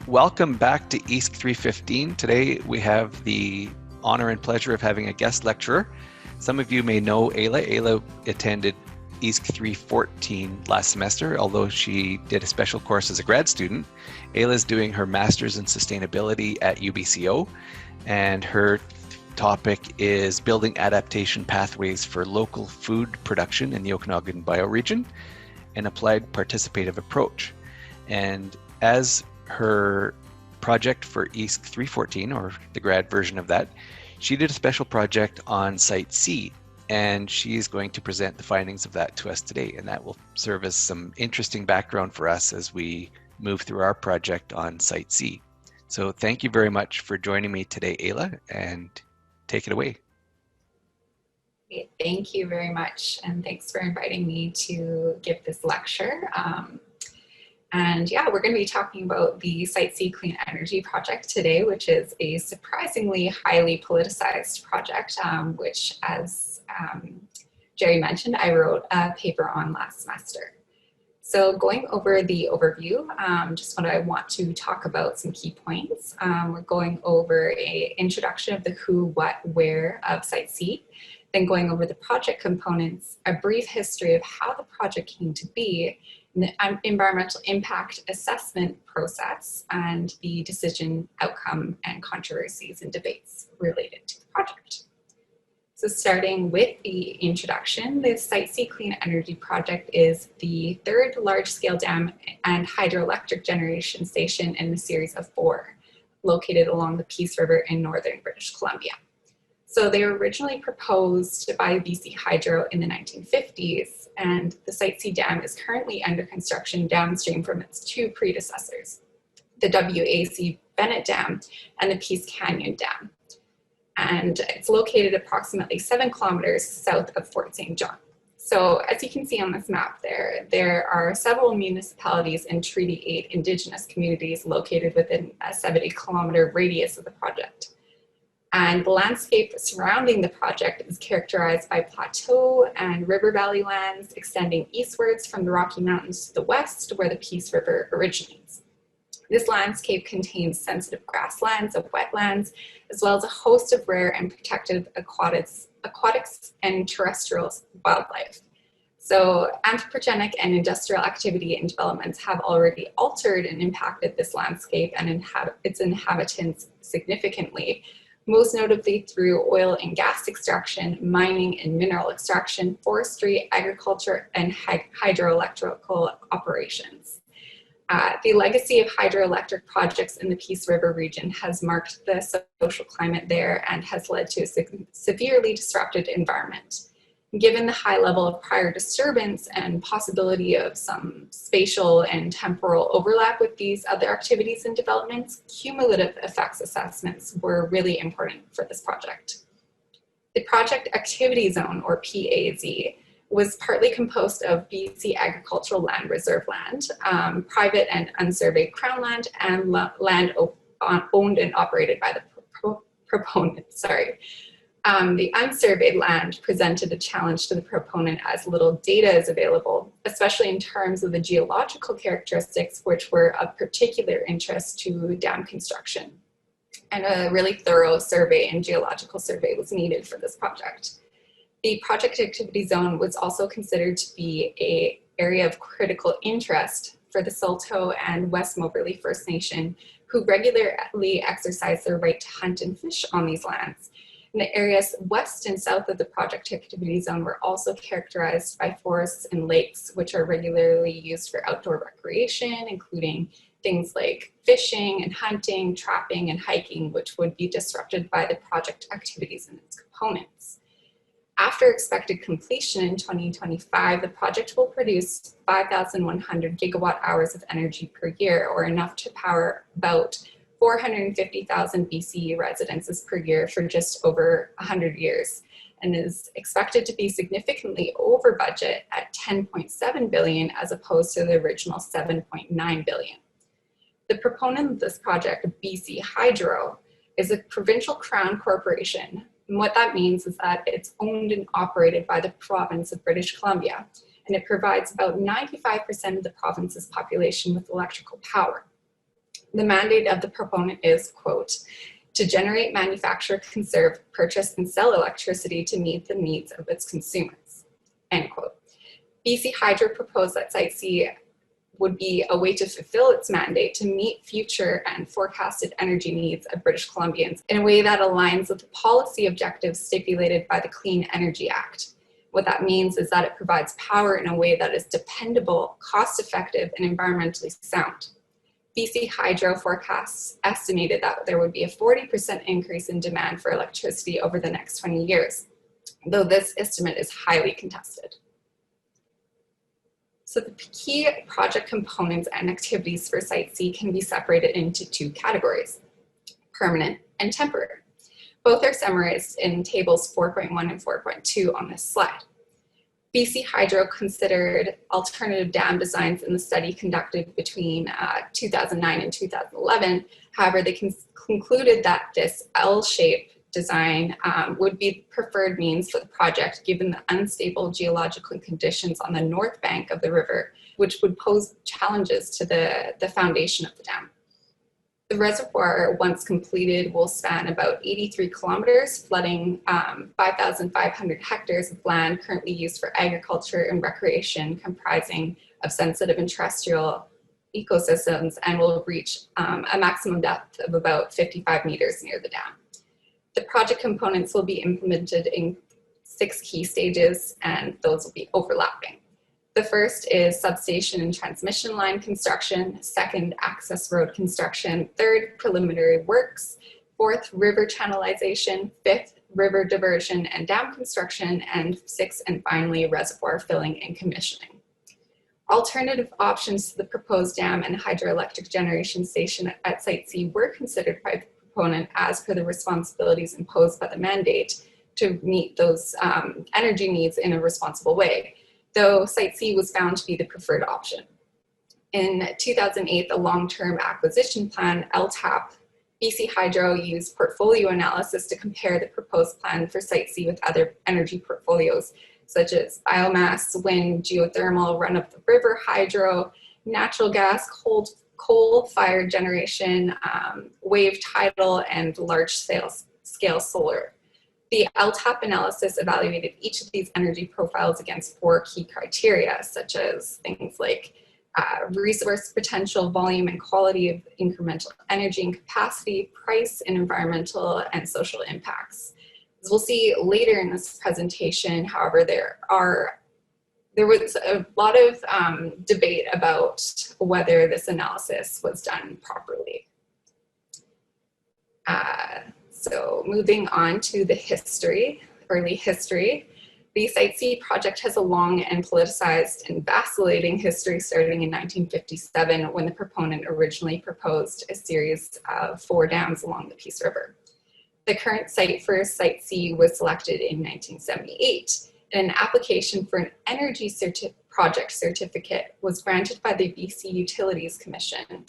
Welcome back to EESC 315. Today we have the honor and pleasure of having a guest lecturer. Some of you may know Ayla. Ayla attended EESC 314 last semester, although she did a special course as a grad student. Ayla is doing her Master's in Sustainability at UBCO, and her topic is building adaptation pathways for local food production in the Okanagan bioregion, an applied participative approach. And as her project for EESC 314, or the grad version of that, she did a special project on Site C, and she's going to present the findings of that to us today, and that will serve as some interesting background for us as we move through our project on Site C. So thank you very much for joining me today, Ayla, and take it away. Thank you very much, and thanks for inviting me to give this lecture. And yeah, we're going to be talking about the Site C Clean Energy project today, which is a surprisingly highly politicized project, which, as Jerry mentioned, I wrote a paper on last semester. So going over the overview, just what I want to talk about some key points. We're going over an introduction of the who, what, where of Site C, then going over the project components, a brief history of how the project came to be, the environmental impact assessment process, and the decision outcome and controversies and debates related to the project. So starting with the introduction, the Site C Clean Energy project is the third large-scale dam and hydroelectric generation station in the series of 4, located along the Peace River in northern British Columbia. So they were originally proposed by BC Hydro in the 1950s, and the Site C Dam is currently under construction downstream from its 2 predecessors, the WAC Bennett Dam and the Peace Canyon Dam. And it's located approximately 7 kilometers south of Fort St. John. So as you can see on this map there are several municipalities and Treaty 8 Indigenous communities located within a 70-kilometer radius of the project. And the landscape surrounding the project is characterized by plateau and river valley lands extending eastwards from the Rocky Mountains to the west, where the Peace River originates. This landscape contains sensitive grasslands and wetlands, as well as a host of rare and protected aquatics and terrestrial wildlife. So anthropogenic and industrial activity and developments have already altered and impacted this landscape and its inhabitants significantly, most notably through oil and gas extraction, mining and mineral extraction, forestry, agriculture, and hydroelectrical operations. The legacy of hydroelectric projects in the Peace River region has marked the social climate there and has led to a severely disrupted environment. Given the high level of prior disturbance and possibility of some spatial and temporal overlap with these other activities and developments, cumulative effects assessments were really important for this project. The Project Activity Zone, or PAZ, was partly composed of BC Agricultural Land Reserve land, private and unsurveyed Crown land, and land owned and operated by the proponent, The unsurveyed land presented a challenge to the proponent as little data is available, especially in terms of the geological characteristics which were of particular interest to dam construction. And a really thorough survey and geological survey was needed for this project. The Project Activity Zone was also considered to be an area of critical interest for the Saulteaux and West Moberly First Nation, who regularly exercise their right to hunt and fish on these lands. And the areas west and south of the Project Activity Zone were also characterized by forests and lakes, which are regularly used for outdoor recreation, including things like fishing and hunting, trapping, and hiking, which would be disrupted by the project activities and its components. After expected completion in 2025, the project will produce 5,100 gigawatt hours of energy per year, or enough to power about 450,000 BCE residences per year for just over 100 years, and is expected to be significantly over budget at $10.7 billion as opposed to the original $7.9 billion. The proponent of this project, BC Hydro, is a provincial crown corporation. And what that means is that it's owned and operated by the province of British Columbia, and it provides about 95% of the province's population with electrical power. The mandate of the proponent is, quote, to generate, manufacture, conserve, purchase, and sell electricity to meet the needs of its consumers, end quote. BC Hydro proposed that Site C would be a way to fulfill its mandate to meet future and forecasted energy needs of British Columbians in a way that aligns with the policy objectives stipulated by the Clean Energy Act. What that means is that it provides power in a way that is dependable, cost-effective, and environmentally sound. BC Hydro forecasts estimated that there would be a 40% increase in demand for electricity over the next 20 years, though this estimate is highly contested. So the key project components and activities for Site C can be separated into two categories, permanent and temporary. Both are summarized in tables 4.1 and 4.2 on this slide. BC Hydro considered alternative dam designs in the study conducted between 2009 and 2011. However, they concluded that this L-shaped design would be the preferred means for the project given the unstable geological conditions on the north bank of the river, which would pose challenges to the foundation of the dam. The reservoir, once completed, will span about 83 kilometers, flooding 5,500 hectares of land currently used for agriculture and recreation, comprising of sensitive and terrestrial ecosystems, and will reach a maximum depth of about 55 meters near the dam. The project components will be implemented in 6 key stages, and those will be overlapping. The first is substation and transmission line construction, second, access road construction, third, preliminary works, fourth, river channelization, fifth, river diversion and dam construction, and sixth, and finally, reservoir filling and commissioning. Alternative options to the proposed dam and hydroelectric generation station at Site C were considered by the proponent as per the responsibilities imposed by the mandate to meet those energy needs in a responsible way, though Site C was found to be the preferred option. In 2008, the long-term acquisition plan, LTAP, BC Hydro used portfolio analysis to compare the proposed plan for Site C with other energy portfolios, such as biomass, wind, geothermal, run-of-the-river hydro, natural gas, coal-fired generation, wave tidal, and large-scale solar. The LTAP analysis evaluated each of these energy profiles against 4 key criteria, such as things like resource potential, volume and quality of incremental energy and capacity, price, and environmental and social impacts. As we'll see later in this presentation, however, there was a lot of debate about whether this analysis was done properly. So moving on to the early history, the Site C project has a long and politicized and vacillating history starting in 1957 when the proponent originally proposed a series of 4 dams along the Peace River. The current site for Site C was selected in 1978. And an application for an energy project certificate was granted by the BC Utilities Commission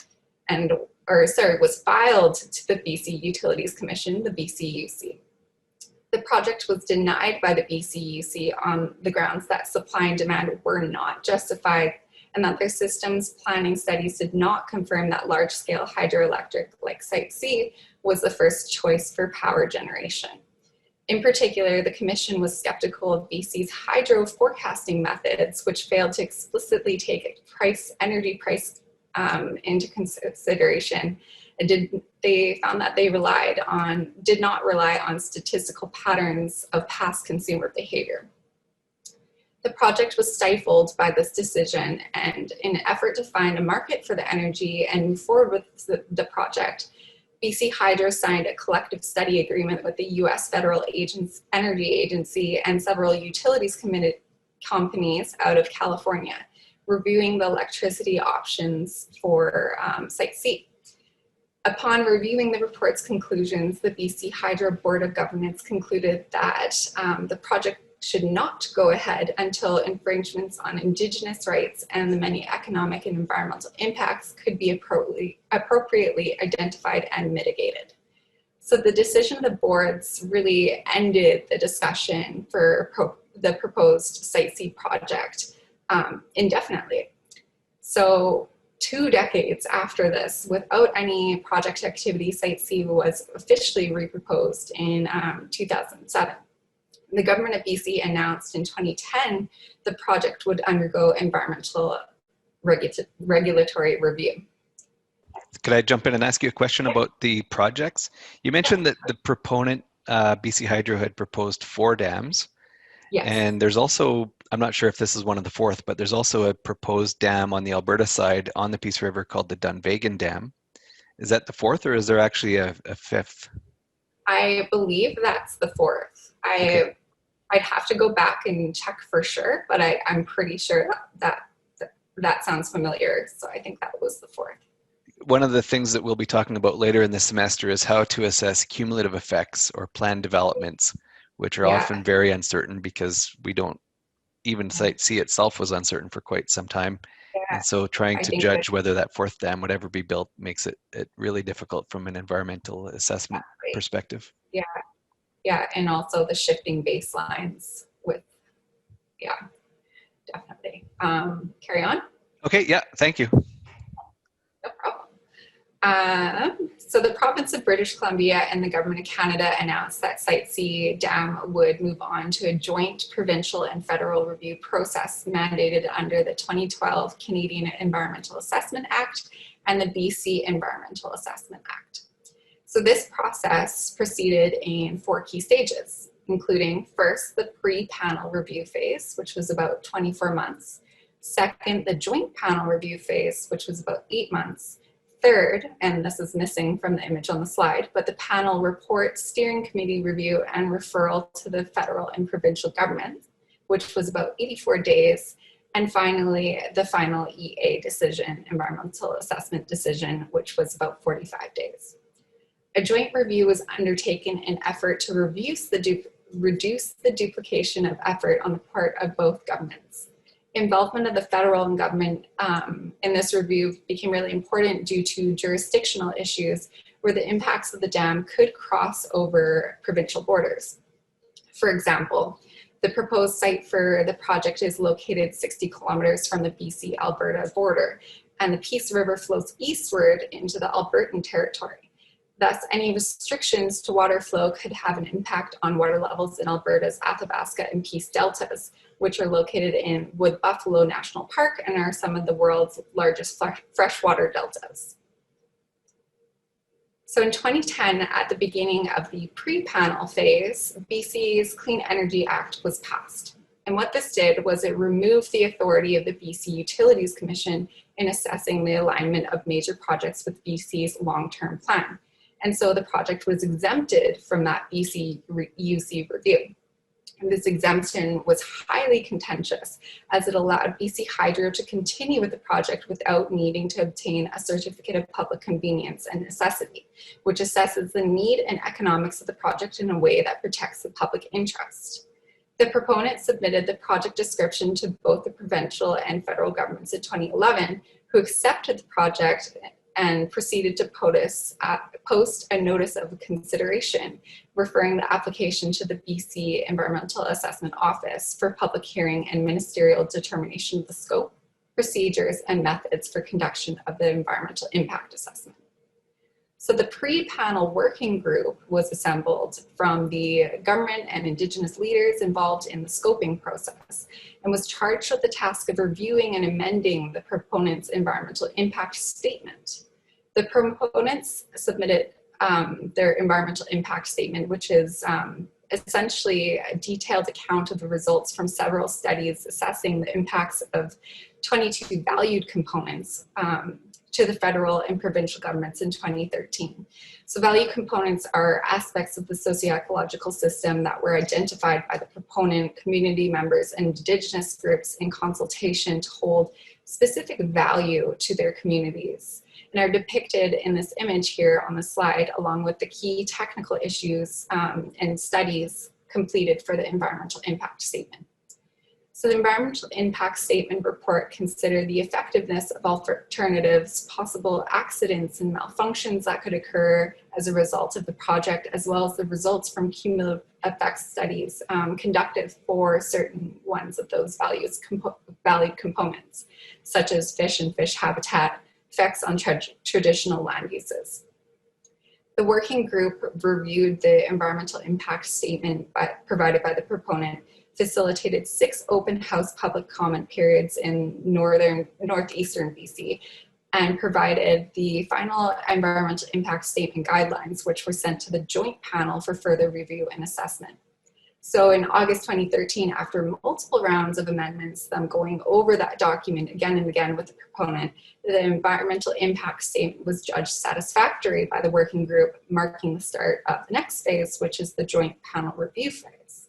was filed to the BC Utilities Commission, the BCUC. The project was denied by the BCUC on the grounds that supply and demand were not justified and that their systems planning studies did not confirm that large-scale hydroelectric like Site C was the first choice for power generation. In particular, the Commission was skeptical of BC's hydro forecasting methods, which failed to explicitly take energy price into consideration. They found that they did not rely on statistical patterns of past consumer behavior. The project was stifled by this decision, and in an effort to find a market for the energy and move forward with the project, BC Hydro signed a collective study agreement with the U.S. Federal Energy Agency and several utilities companies out of California, reviewing the electricity options for Site C. Upon reviewing the report's conclusions, the BC Hydro Board of Governors concluded that the project should not go ahead until infringements on Indigenous rights and the many economic and environmental impacts could be appropriately identified and mitigated. So the decision of the boards really ended the discussion for the proposed Site C project indefinitely. So 2 decades after this, without any project activity, Site C was officially reproposed in 2007. The government of BC announced in 2010 the project would undergo environmental regulatory review. Could I jump in and ask you a question about the projects? You mentioned that the proponent, BC Hydro, had proposed 4 dams. Yes. And there's also, I'm not sure if this is one of the 4th, but there's also a proposed dam on the Alberta side on the Peace River called the Dunvegan Dam. Is that the 4th, or is there actually a 5th? I believe that's the 4th. Okay. I'd have to go back and check for sure, but I'm pretty sure that sounds familiar. So I think that was the 4th. One of the things that we'll be talking about later in this semester is how to assess cumulative effects or planned developments, which are often very uncertain because we don't, even Site C itself was uncertain for quite some time. And so trying to judge whether that 4th dam would ever be built makes it really difficult from an environmental assessment perspective. Yeah, and also the shifting baselines with, definitely. Carry on. Okay, yeah, thank you. No problem. So the province of British Columbia and the government of Canada announced that Site C Dam would move on to a joint provincial and federal review process mandated under the 2012 Canadian Environmental Assessment Act and the BC Environmental Assessment Act. So this process proceeded in 4 key stages, including first, the pre-panel review phase, which was about 24 months. Second, the joint panel review phase, which was about 8 months. Third, and this is missing from the image on the slide, but the panel report, steering committee review, and referral to the federal and provincial government, which was about 84 days. And finally, the final EA decision, environmental assessment decision, which was about 45 days. A joint review was undertaken in effort to reduce the duplication of effort on the part of both governments. Involvement of the federal government in this review became really important due to jurisdictional issues where the impacts of the dam could cross over provincial borders. For example, the proposed site for the project is located 60 kilometers from the BC-Alberta border, and the Peace River flows eastward into the Albertan territory. Thus, any restrictions to water flow could have an impact on water levels in Alberta's Athabasca and Peace deltas, which are located in Wood Buffalo National Park and are some of the world's largest freshwater deltas. So in 2010, at the beginning of the pre-panel phase, BC's Clean Energy Act was passed. And what this did was it removed the authority of the BC Utilities Commission in assessing the alignment of major projects with BC's long-term plan. And so the project was exempted from that BC UC review. And this exemption was highly contentious as it allowed BC Hydro to continue with the project without needing to obtain a certificate of public convenience and necessity, which assesses the need and economics of the project in a way that protects the public interest. The proponent submitted the project description to both the provincial and federal governments in 2011, who accepted the project and proceeded to post a notice of consideration, referring the application to the BC Environmental Assessment Office for public hearing and ministerial determination of the scope, procedures, and methods for conduction of the environmental impact assessment. So the pre-panel working group was assembled from the government and Indigenous leaders involved in the scoping process and was charged with the task of reviewing and amending the proponent's environmental impact statement. The proponents submitted their environmental impact statement, which is essentially a detailed account of the results from several studies assessing the impacts of 22 valued components to the federal and provincial governments in 2013. So value components are aspects of the socio-ecological system that were identified by the proponent, community members, and Indigenous groups in consultation to hold specific value to their communities, and are depicted in this image here on the slide, along with the key technical issues and studies completed for the environmental impact statement. So the environmental impact statement report considered the effectiveness of alternatives, possible accidents and malfunctions that could occur as a result of the project, as well as the results from cumulative effects studies conducted for certain ones of those valued components, such as fish and fish habitat, effects on traditional land uses. The working group reviewed the environmental impact statement provided by the proponent, facilitated 6 open house public comment periods in northeastern BC, and provided the final environmental impact statement guidelines, which were sent to the joint panel for further review and assessment. So in August 2013, after multiple rounds of amendments, them going over that document again and again with the proponent, the environmental impact statement was judged satisfactory by the working group, marking the start of the next phase, which is the joint panel review phase.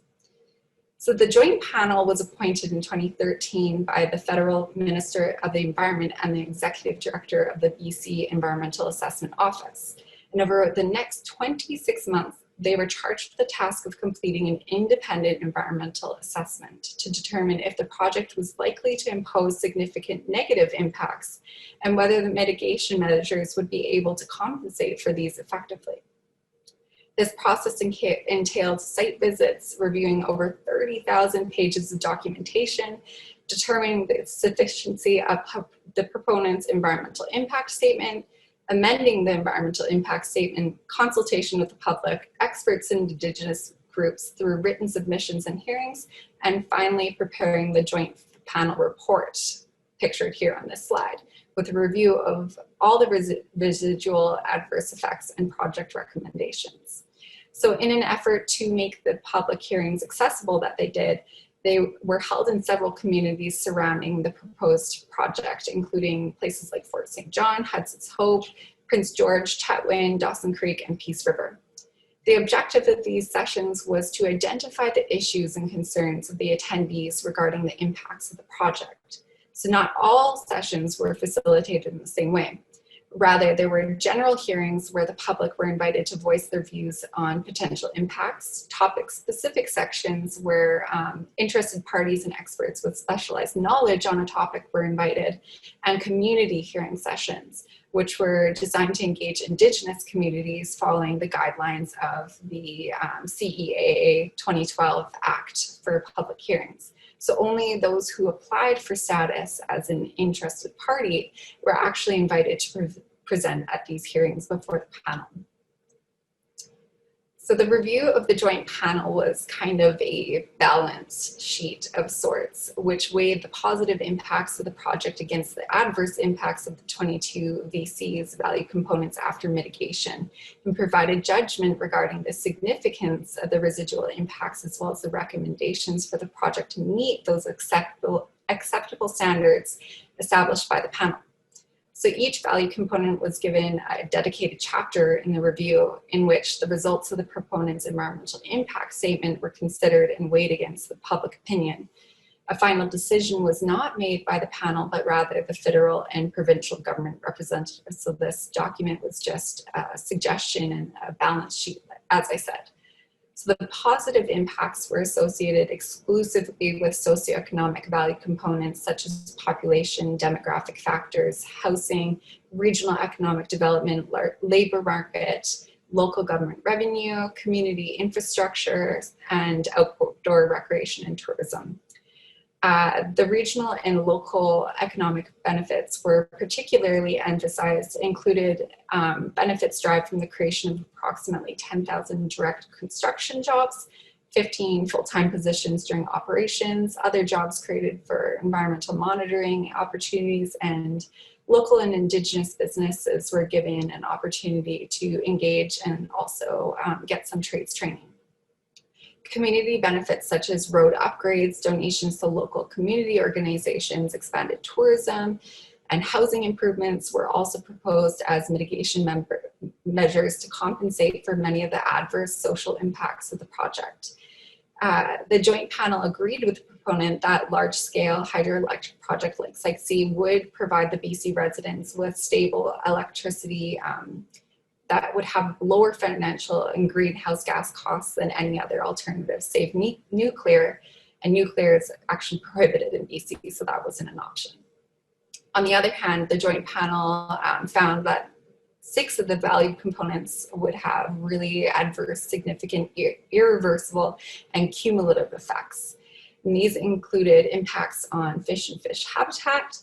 So the joint panel was appointed in 2013 by the Federal Minister of the Environment and the Executive Director of the BC Environmental Assessment Office. And over the next 26 months, they were charged with the task of completing an independent environmental assessment to determine if the project was likely to impose significant negative impacts and whether the mitigation measures would be able to compensate for these effectively. This process entailed site visits, reviewing over 30,000 pages of documentation, determining the sufficiency of the proponent's environmental impact statement, amending the environmental impact statement, consultation with the public, experts and Indigenous groups through written submissions and hearings, and finally preparing the joint panel report, pictured here on this slide, with a review of all the residual adverse effects and project recommendations. So in an effort to make the public hearings accessible that they did, they were held in several communities surrounding the proposed project, including places like Fort St. John, Hudson's Hope, Prince George, Chetwynd, Dawson Creek, and Peace River. The objective of these sessions was to identify the issues and concerns of the attendees regarding the impacts of the project. So not all sessions were facilitated in the same way. Rather, there were general hearings where the public were invited to voice their views on potential impacts, topic-specific sections where interested parties and experts with specialized knowledge on a topic were invited, and community hearing sessions, which were designed to engage Indigenous communities following the guidelines of the CEAA 2012 Act for public hearings. So only those who applied for status as an interested party were actually invited to present at these hearings before the panel. So the review of the joint panel was kind of a balance sheet of sorts, which weighed the positive impacts of the project against the adverse impacts of the 22 VC's value components after mitigation, and provided judgment regarding the significance of the residual impacts as well as the recommendations for the project to meet those acceptable standards established by the panel. So each value component was given a dedicated chapter in the review in which the results of the proponent's environmental impact statement were considered and weighed against the public opinion. A final decision was not made by the panel, but rather the federal and provincial government representatives. So this document was just a suggestion and a balance sheet, as I said. So the positive impacts were associated exclusively with socioeconomic value components such as population, demographic factors, housing, regional economic development, labor market, local government revenue, community infrastructure, and outdoor recreation and tourism. The regional and local economic benefits were particularly emphasized, included benefits derived from the creation of approximately 10,000 direct construction jobs, 15 full-time positions during operations, other jobs created for environmental monitoring opportunities, and local and Indigenous businesses were given an opportunity to engage and also get some trades training. Community benefits such as road upgrades, donations to local community organizations, expanded tourism, and housing improvements were also proposed as mitigation measures to compensate for many of the adverse social impacts of the project. The joint panel agreed with the proponent that large-scale hydroelectric project like Site C would provide the BC residents with stable electricity that would have lower financial and greenhouse gas costs than any other alternative, save nuclear, and nuclear is actually prohibited in BC, so that wasn't an option. On the other hand, the joint panel found that 6 of the value components would have really adverse, significant, irreversible, and cumulative effects. And these included impacts on fish and fish habitat,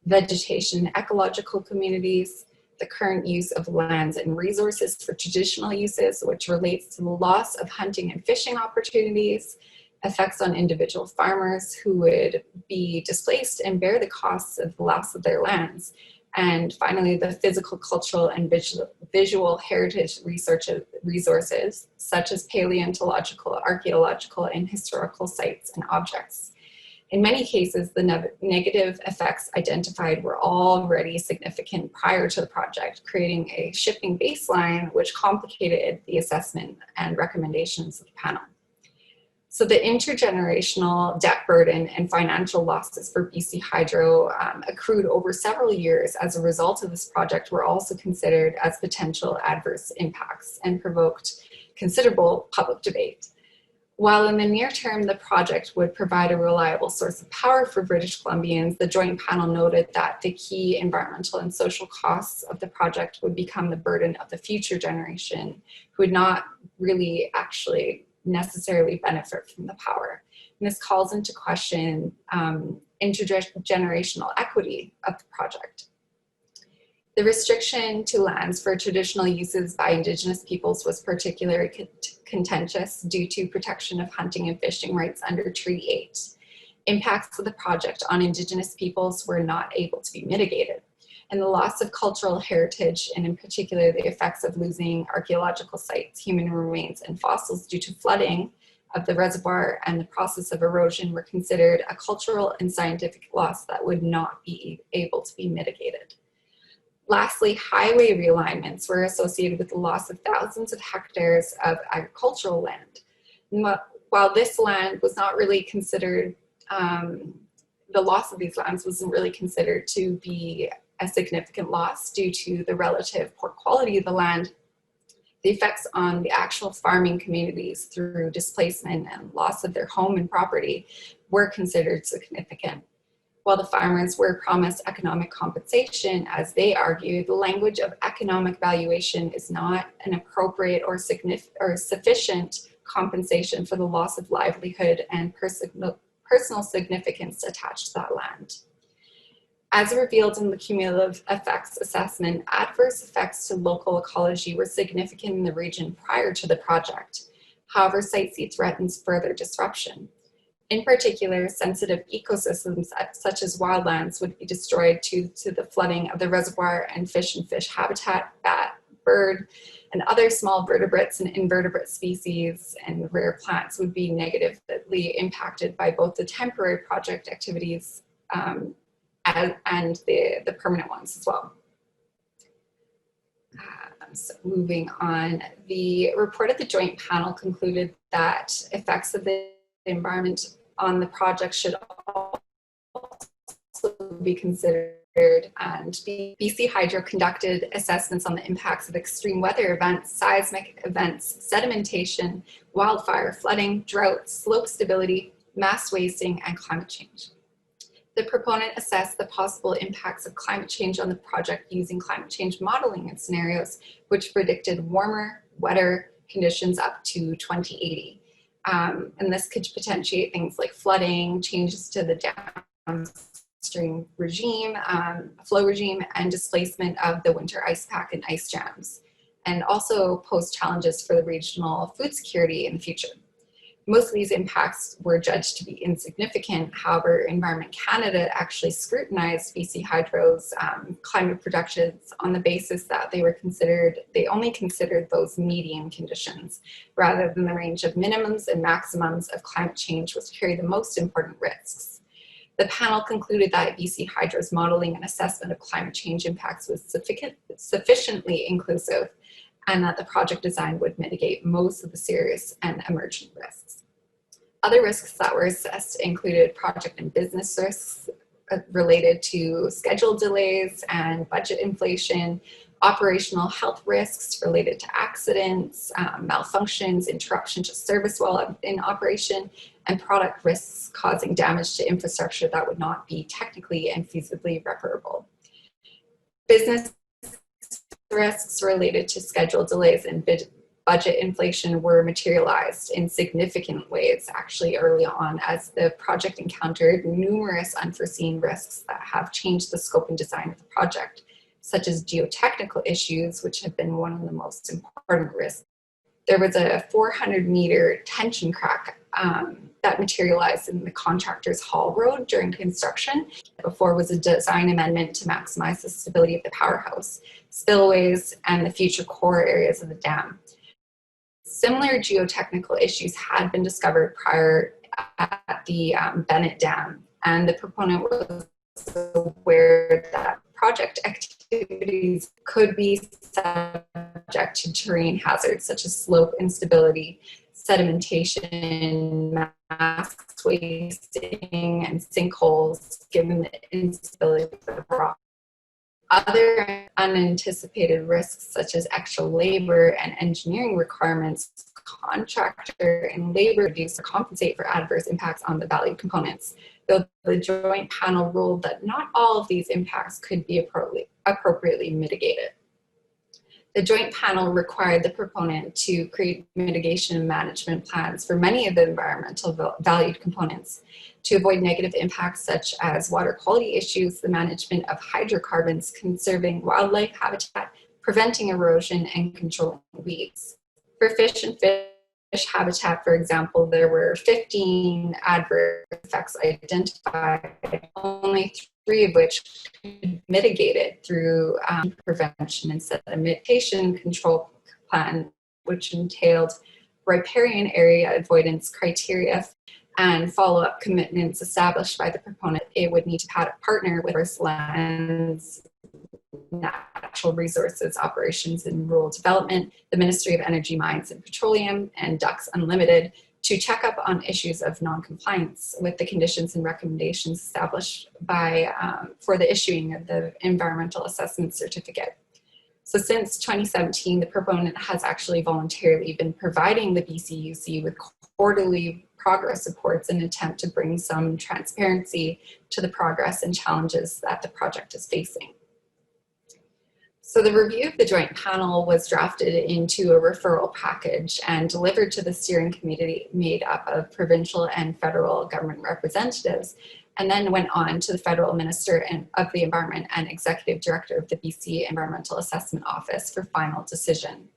vegetation, ecological communities, the current use of lands and resources for traditional uses, which relates to the loss of hunting and fishing opportunities, effects on individual farmers who would be displaced and bear the costs of the loss of their lands, and finally, the physical, cultural, and visual heritage resources, such as paleontological, archaeological, and historical sites and objects. In many cases, the negative effects identified were already significant prior to the project, creating a shifting baseline which complicated the assessment and recommendations of the panel. So the intergenerational debt burden and financial losses for BC Hydro accrued over several years as a result of this project were also considered as potential adverse impacts and provoked considerable public debate. While in the near term, the project would provide a reliable source of power for British Columbians, the joint panel noted that the key environmental and social costs of the project would become the burden of the future generation, who would not really actually necessarily benefit from the power. And this calls into question intergenerational equity of the project. The restriction to lands for traditional uses by Indigenous peoples was particularly contentious due to protection of hunting and fishing rights under Treaty 8. Impacts of the project on Indigenous peoples were not able to be mitigated, and the loss of cultural heritage, and in particular the effects of losing archaeological sites, human remains, and fossils due to flooding of the reservoir and the process of erosion were considered a cultural and scientific loss that would not be able to be mitigated. Lastly, highway realignments were associated with the loss of thousands of hectares of agricultural land. While this land was not really considered, the loss of these lands wasn't really considered to be a significant loss due to the relative poor quality of the land, the effects on the actual farming communities through displacement and loss of their home and property were considered significant. While the farmers were promised economic compensation, as they argued, the language of economic valuation is not an appropriate or sufficient compensation for the loss of livelihood and personal significance attached to that land. As revealed in the cumulative effects assessment, adverse effects to local ecology were significant in the region prior to the project. However, Site C threatens further disruption. In particular, sensitive ecosystems such as wildlands would be destroyed due to the flooding of the reservoir, and fish habitat, bat, bird, and other small vertebrates and invertebrate species and rare plants would be negatively impacted by both the temporary project activities and the permanent ones as well. So moving on, the report of the joint panel concluded that effects of the environment on the project should also be considered, and BC Hydro conducted assessments on the impacts of extreme weather events, seismic events, sedimentation, wildfire, flooding, drought, slope stability, mass wasting, and climate change. The proponent assessed the possible impacts of climate change on the project using climate change modeling and scenarios, which predicted warmer, wetter conditions up to 2080. And this could potentiate things like flooding, changes to the downstream regime, flow regime, and displacement of the winter ice pack and ice jams, and also pose challenges for the regional food security in the future. Most of these impacts were judged to be insignificant. However, Environment Canada actually scrutinized BC Hydro's climate projections on the basis that they only considered those median conditions rather than the range of minimums and maximums of climate change, which carry the most important risks. The panel concluded that BC Hydro's modeling and assessment of climate change impacts was sufficiently inclusive, and that the project design would mitigate most of the serious and emergent risks. Other risks that were assessed included project and business risks related to schedule delays and budget inflation, operational health risks related to accidents, malfunctions, interruption to service while in operation, and product risks causing damage to infrastructure that would not be technically and feasibly reparable. Business risks related to schedule delays and budget inflation were materialized in significant ways actually early on, as the project encountered numerous unforeseen risks that have changed the scope and design of the project, such as geotechnical issues, which have been one of the most important risks. There was a 400-meter tension crack that materialized in the contractor's haul road during construction. Before was a design amendment to maximize the stability of the powerhouse, spillways, and the future core areas of the dam. Similar geotechnical issues had been discovered prior at the Bennett Dam, and the proponent was aware that project activities could be subject to terrain hazards such as slope instability, sedimentation, mass wasting, and sinkholes, given the instability of the rock. Other unanticipated risks, such as extra labor and engineering requirements, contractor and labor use to compensate for adverse impacts on the valued components, though the joint panel ruled that not all of these impacts could be appropriately mitigated. The joint panel required the proponent to create mitigation management plans for many of the environmental valued components to avoid negative impacts such as water quality issues, the management of hydrocarbons, conserving wildlife habitat, preventing erosion, and controlling weeds. For fish and fish habitat, for example, there were 15 adverse effects identified, only 3 of which could be mitigated through prevention and sedimentation control plan, which entailed riparian area avoidance criteria and follow-up commitments established by the proponent. It would need to partner with forest lands, natural resources operations and rural development, the Ministry of Energy, Mines and Petroleum, and Ducks Unlimited to check up on issues of non-compliance with the conditions and recommendations established by for the issuing of the environmental assessment certificate. So since 2017, the proponent has actually voluntarily been providing the BCUC with quarterly progress reports in an attempt to bring some transparency to the progress and challenges that the project is facing. So the review of the joint panel was drafted into a referral package and delivered to the steering committee made up of provincial and federal government representatives, and then went on to the Federal Minister of the Environment and Executive Director of the BC Environmental Assessment Office for final decision.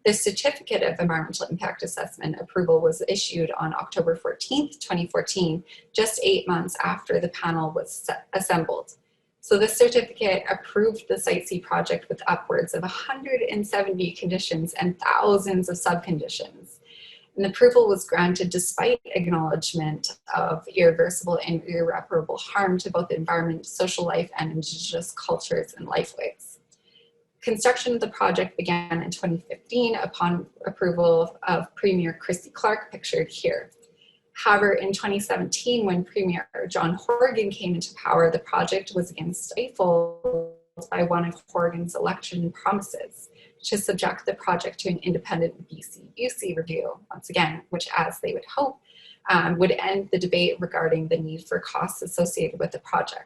The Certificate of Environmental Impact Assessment approval was issued on October 14th, 2014, just 8 months after the panel was assembled. So the certificate approved the Site C project with upwards of 170 conditions and thousands of subconditions. And the approval was granted despite acknowledgement of irreversible and irreparable harm to both the environment, social life, and Indigenous cultures and lifeways. Construction of the project began in 2015 upon approval of Premier Christy Clark, pictured here. However, in 2017, when Premier John Horgan came into power, the project was again stifled by one of Horgan's election promises to subject the project to an independent BCUC review, once again, which, as they would hope, would end the debate regarding the need for costs associated with the project.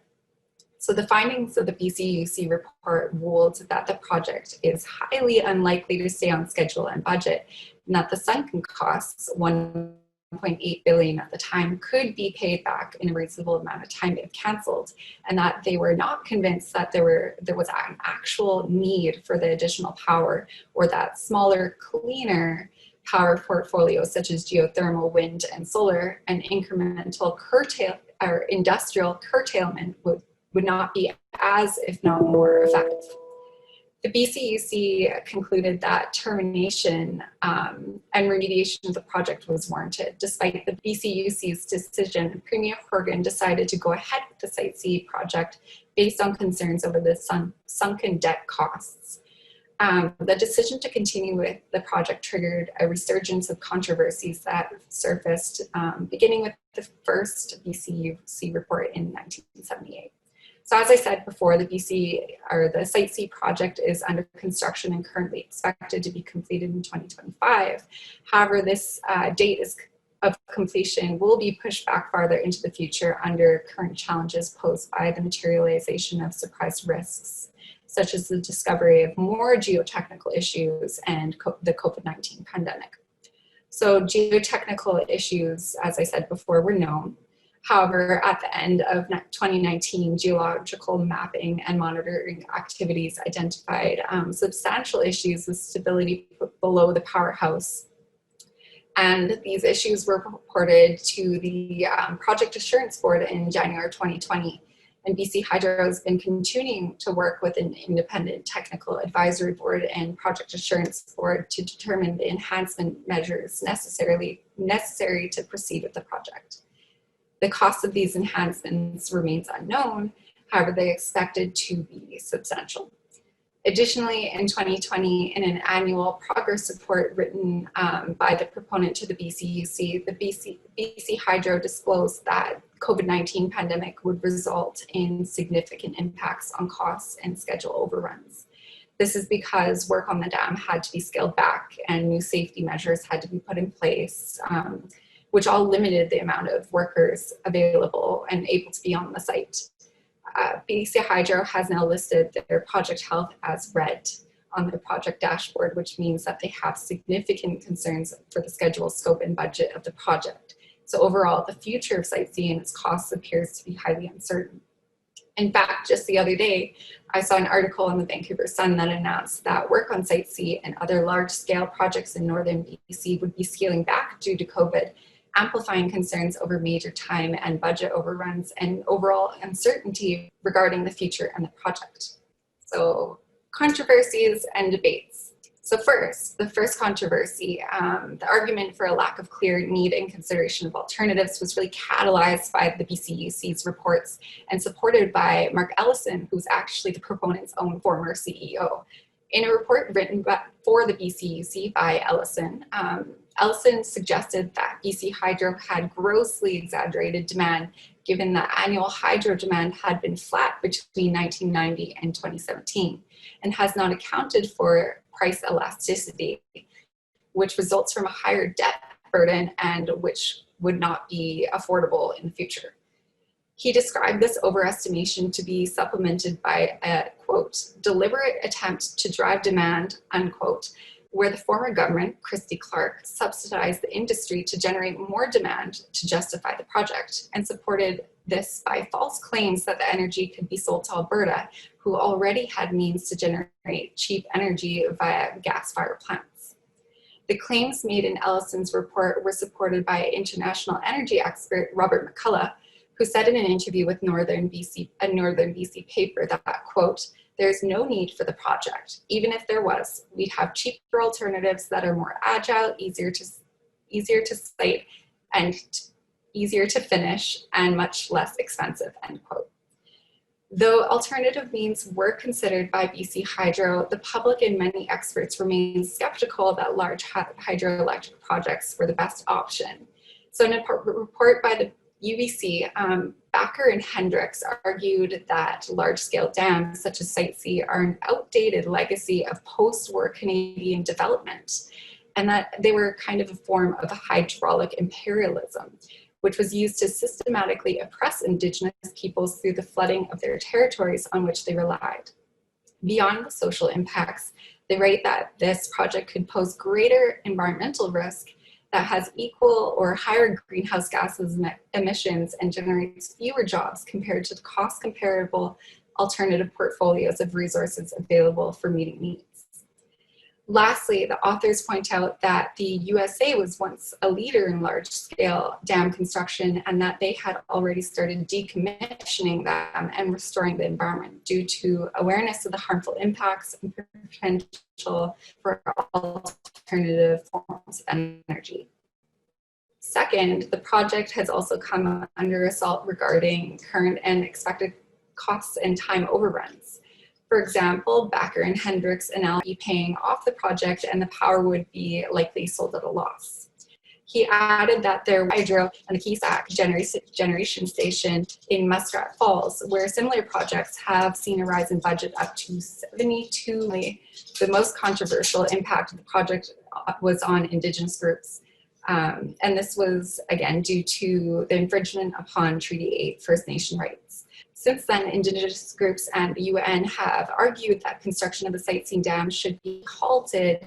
So the findings of the BCUC report ruled that the project is highly unlikely to stay on schedule and budget, and that the sunken costs, $1.8 billion at the time, could be paid back in a reasonable amount of time if cancelled, and that they were not convinced that there was an actual need for the additional power, or that smaller, cleaner power portfolios such as geothermal, wind, and solar, and incremental industrial curtailment would not be as, if not more, effective. The BCUC concluded that termination and remediation of the project was warranted. Despite the BCUC's decision, Premier Horgan decided to go ahead with the Site C project based on concerns over the sunken debt costs. The decision to continue with the project triggered a resurgence of controversies that surfaced beginning with the first BCUC report in 1978. So as I said before, the Site C project is under construction and currently expected to be completed in 2025. However, this date of completion will be pushed back farther into the future under current challenges posed by the materialization of surprise risks, such as the discovery of more geotechnical issues and the COVID-19 pandemic. So geotechnical issues, as I said before, were known. However, at the end of 2019, geological mapping and monitoring activities identified substantial issues with stability below the powerhouse. And these issues were reported to the Project Assurance Board in January 2020. And BC Hydro has been continuing to work with an independent technical advisory board and Project Assurance Board to determine the enhancement measures necessary to proceed with the project. The cost of these enhancements remains unknown, however, they are expected to be substantial. Additionally, in 2020, in an annual progress report written by the proponent to the BCUC, the BC Hydro disclosed that COVID-19 pandemic would result in significant impacts on costs and schedule overruns. This is because work on the dam had to be scaled back and new safety measures had to be put in place, which all limited the amount of workers available and able to be on the site. BC Hydro has now listed their project health as red on their project dashboard, which means that they have significant concerns for the schedule, scope, and budget of the project. So overall, the future of Site C and its costs appears to be highly uncertain. In fact, just the other day, I saw an article in the Vancouver Sun that announced that work on Site C and other large-scale projects in northern BC would be scaling back due to COVID, amplifying concerns over major time and budget overruns and overall uncertainty regarding the future and the project. So, controversies and debates. So first, the first controversy, the argument for a lack of clear need and consideration of alternatives was really catalyzed by the BCUC's reports and supported by Mark Ellison, who's actually the proponent's own former CEO. In a report written for the BCUC by Ellison, Ellison suggested that BC Hydro had grossly exaggerated demand given that annual hydro demand had been flat between 1990 and 2017 and has not accounted for price elasticity, which results from a higher debt burden and which would not be affordable in the future. He described this overestimation to be supplemented by a, quote, deliberate attempt to drive demand, unquote, where the former government, Christy Clark, subsidized the industry to generate more demand to justify the project and supported this by false claims that the energy could be sold to Alberta, who already had means to generate cheap energy via gas-fired plants. The claims made in Ellison's report were supported by international energy expert Robert McCullough, who said in an interview with a Northern BC paper that, quote, there's no need for the project. Even if there was, we'd have cheaper alternatives that are more agile, easier to site, and easier to finish, and much less expensive, end quote. Though alternative means were considered by BC Hydro, the public and many experts remain skeptical that large hydroelectric projects were the best option. So in a report by the UBC, Backer and Hendricks argued that large-scale dams such as Site C are an outdated legacy of post-war Canadian development, and that they were kind of a form of hydraulic imperialism, which was used to systematically oppress Indigenous peoples through the flooding of their territories on which they relied. Beyond the social impacts, they write that this project could pose greater environmental risk that has equal or higher greenhouse gases emissions and generates fewer jobs compared to the cost-comparable alternative portfolios of resources available for meeting needs. Lastly, the authors point out that the USA was once a leader in large-scale dam construction and that they had already started decommissioning them and restoring the environment due to awareness of the harmful impacts and potential for alternative forms of energy. Second, the project has also come under assault regarding current and expected costs and time overruns. For example, Backer and Hendricks announced paying off the project and the power would be likely sold at a loss. He added that their hydro and the Keesack generation station in Muskrat Falls, where similar projects have seen a rise in budget up to 72 million. The most controversial impact of the project was on Indigenous groups. And this was, again, due to the infringement upon Treaty 8 First Nation rights. Since then, Indigenous groups and the UN have argued that construction of the Site C dam should be halted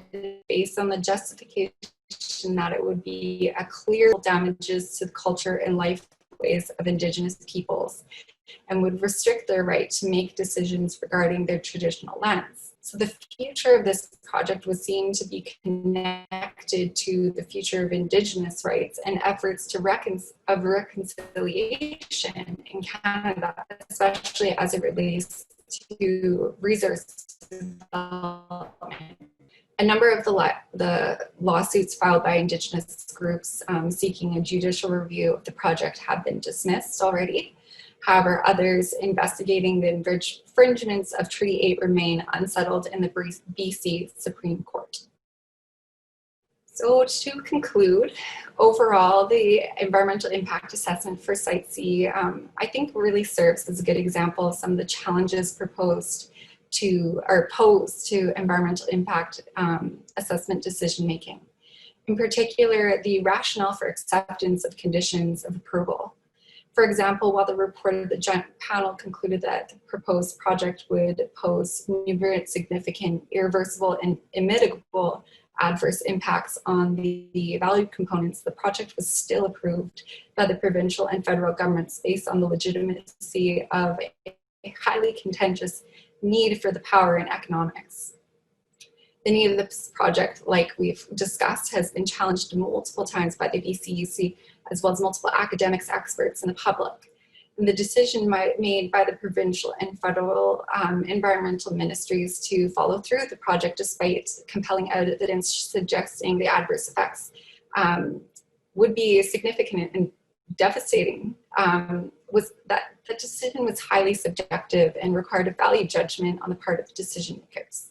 based on the justification that it would be a clear damages to the culture and lifeways of Indigenous peoples and would restrict their right to make decisions regarding their traditional lands. So the future of this project was seen to be connected to the future of Indigenous rights and efforts to reconciliation in Canada, especially as it relates to resource development. A number of the lawsuits filed by Indigenous groups seeking a judicial review of the project have been dismissed already. However, others investigating the infringements of Treaty 8 remain unsettled in the BC Supreme Court. So to conclude, overall, the environmental impact assessment for Site C, I think really serves as a good example of some of the challenges posed to environmental impact assessment decision making. In particular, the rationale for acceptance of conditions of approval. For example, while the report of the joint panel concluded that the proposed project would pose numerous significant, irreversible, and immitigable adverse impacts on the valued components, the project was still approved by the provincial and federal governments based on the legitimacy of a highly contentious need for the power and economics. The need of this project, like we've discussed, has been challenged multiple times by the BCUC, as well as multiple academics, experts, and the public. And the decision made by the provincial and federal environmental ministries to follow through with the project, despite compelling evidence suggesting the adverse effects would be significant and devastating, was that the decision was highly subjective and required a value judgment on the part of decision makers.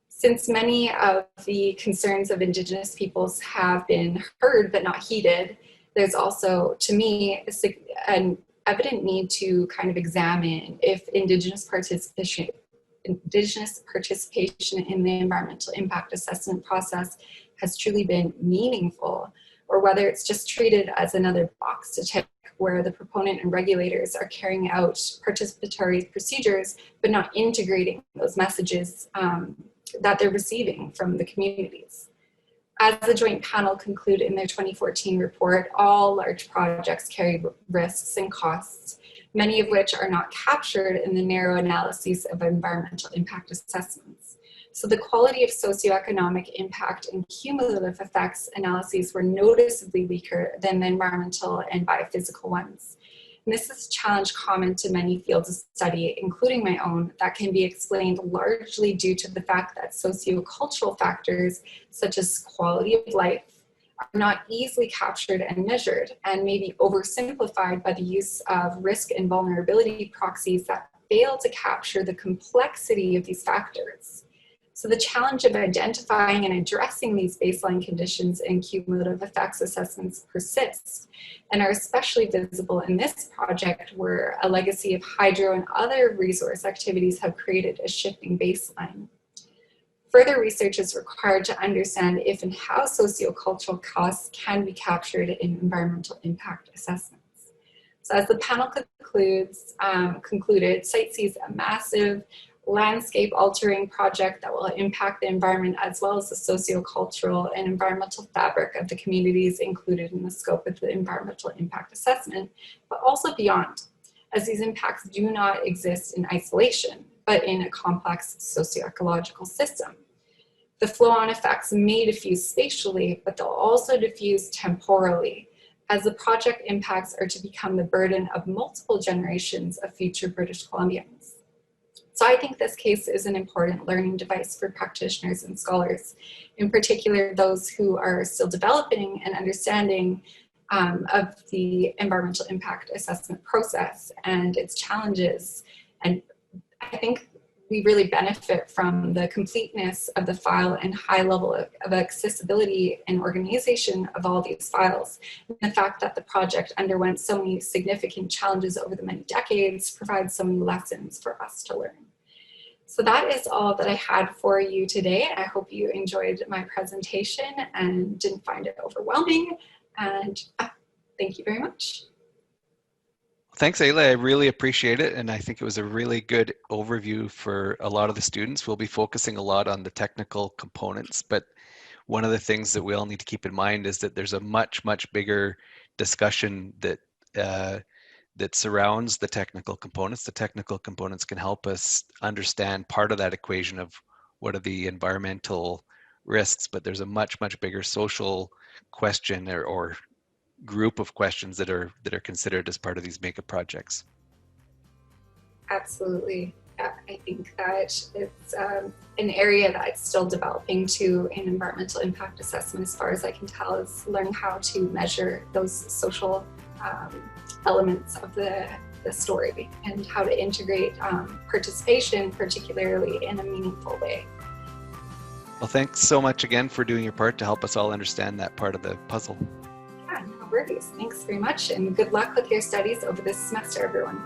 Since many of the concerns of Indigenous peoples have been heard but not heeded, there's also, to me, an evident need to kind of examine if Indigenous participation in the environmental impact assessment process has truly been meaningful, or whether it's just treated as another box to tick where the proponent and regulators are carrying out participatory procedures but not integrating those messages that they're receiving from the communities. As the joint panel concluded in their 2014 report, all large projects carry risks and costs, many of which are not captured in the narrow analyses of environmental impact assessments. So the quality of socioeconomic impact and cumulative effects analyses were noticeably weaker than the environmental and biophysical ones. And this is a challenge common to many fields of study, including my own, that can be explained largely due to the fact that sociocultural factors such as quality of life are not easily captured and measured, and may be oversimplified by the use of risk and vulnerability proxies that fail to capture the complexity of these factors. So the challenge of identifying and addressing these baseline conditions and cumulative effects assessments persists, and are especially visible in this project where a legacy of hydro and other resource activities have created a shifting baseline. Further research is required to understand if and how sociocultural costs can be captured in environmental impact assessments. So as the panel concluded, Site C is a massive landscape altering project that will impact the environment as well as the sociocultural and environmental fabric of the communities included in the scope of the environmental impact assessment, but also beyond, as these impacts do not exist in isolation, but in a complex socio-ecological system. The flow-on effects may diffuse spatially, but they'll also diffuse temporally, as the project impacts are to become the burden of multiple generations of future British Columbians. So I think this case is an important learning device for practitioners and scholars, in particular those who are still developing and understanding of the environmental impact assessment process and its challenges. And I think we really benefit from the completeness of the file and high level of accessibility and organization of all these files. And the fact that the project underwent so many significant challenges over the many decades provides so many lessons for us to learn. So that is all that I had for you today. I hope you enjoyed my presentation and didn't find it overwhelming. And thank you very much. thanks, Ayla. I really appreciate it. And I think it was a really good overview for a lot of the students. We'll be focusing a lot on the technical components, but one of the things that we all need to keep in mind is that there's a much, much bigger discussion uh, that surrounds the technical components. The technical components can help us understand part of that equation of what are the environmental risks, but there's a much, much bigger social question or group of questions that are considered as part of these mega projects. Absolutely. I think that it's an area that's still developing to an environmental impact assessment, as far as I can tell, is learning how to measure those social elements of the story and how to integrate participation, particularly in a meaningful way. Well, thanks so much again for doing your part to help us all understand that part of the puzzle. Yeah, no worries. Thanks very much, and good luck with your studies over this semester, everyone.